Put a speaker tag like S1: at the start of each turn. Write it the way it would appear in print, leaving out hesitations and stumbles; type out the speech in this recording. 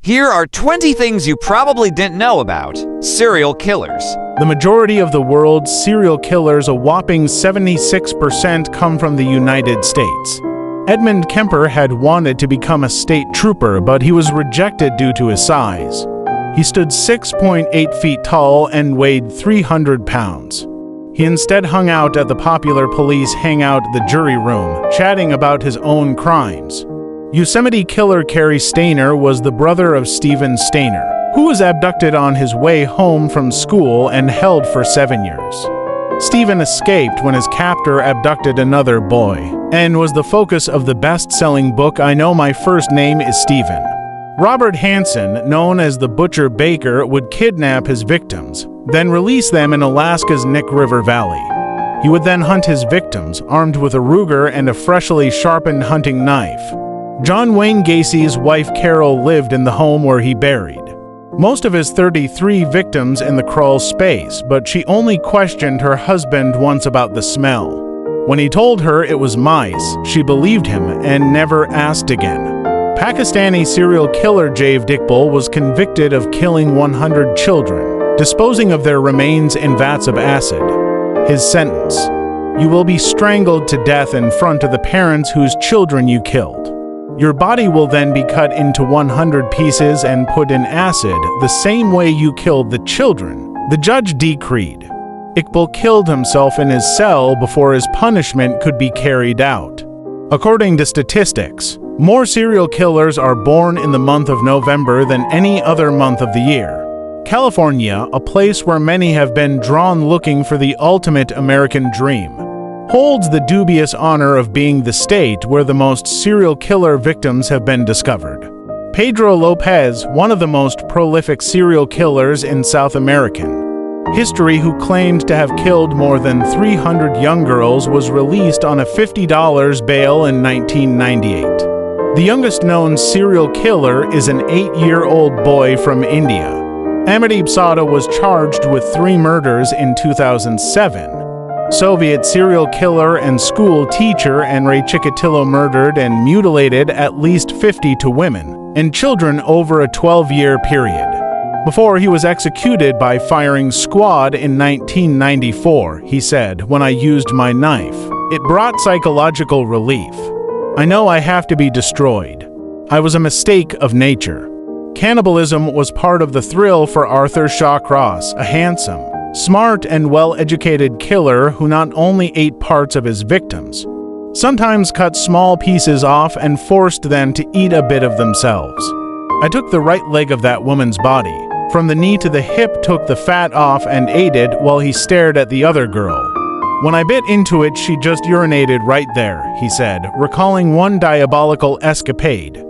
S1: Here are 20 things you probably didn't know about serial killers.
S2: The majority of the world's serial killers, a whopping 76%, come from the United States. Edmund Kemper had wanted to become a state trooper, but he was rejected due to his size. He stood 6.8 feet tall and weighed 300 pounds. He instead hung out at the popular police hangout, the jury room, chatting about his own crimes. Yosemite killer Cary Stayner was the brother of Stephen Stayner, who was abducted on his way home from school and held for 7 years. Stephen escaped when his captor abducted another boy, and was the focus of the best-selling book I Know My First Name is Stephen. Robert Hansen, known as the Butcher Baker, would kidnap his victims, then release them in Alaska's Knik River Valley. He would then hunt his victims, armed with a Ruger and a freshly sharpened hunting knife. John Wayne Gacy's wife Carol lived in the home where he buried most of his 33 victims in the crawl space, but she only questioned her husband once about the smell. When he told her it was mice, she believed him and never asked again. Pakistani serial killer Jave Iqbal was convicted of killing 100 children, disposing of their remains in vats of acid. His sentence: you will be strangled to death in front of the parents whose children you killed. Your body will then be cut into 100 pieces and put in acid, the same way you killed the children, the judge decreed. Iqbal killed himself in his cell before his punishment could be carried out. According to statistics, more serial killers are born in the month of November than any other month of the year. California, a place where many have been drawn looking for the ultimate American dream, holds the dubious honor of being the state where the most serial killer victims have been discovered. Pedro Lopez, one of the most prolific serial killers in South American history, who claimed to have killed more than 300 young girls, was released on a $50 bail in 1998. The youngest known serial killer is an 8-year-old boy from India. Amitabh Sada was charged with 3 murders in 2007. Soviet serial killer and school teacher Andrei Chikatilo murdered and mutilated at least 52 women and children over a 12-year period before he was executed by firing squad in 1994. He said, "When I used my knife, it brought psychological relief. I know I have to be destroyed. I was a mistake of nature." Cannibalism was part of the thrill for Arthur Shawcross, a handsome, smart and well-educated killer who not only ate parts of his victims, sometimes cut small pieces off and forced them to eat a bit of themselves. "I took the right leg of that woman's body, from the knee to the hip, took the fat off and ate it while he stared at the other girl. When I bit into it, she just urinated right there," he said, recalling one diabolical escapade.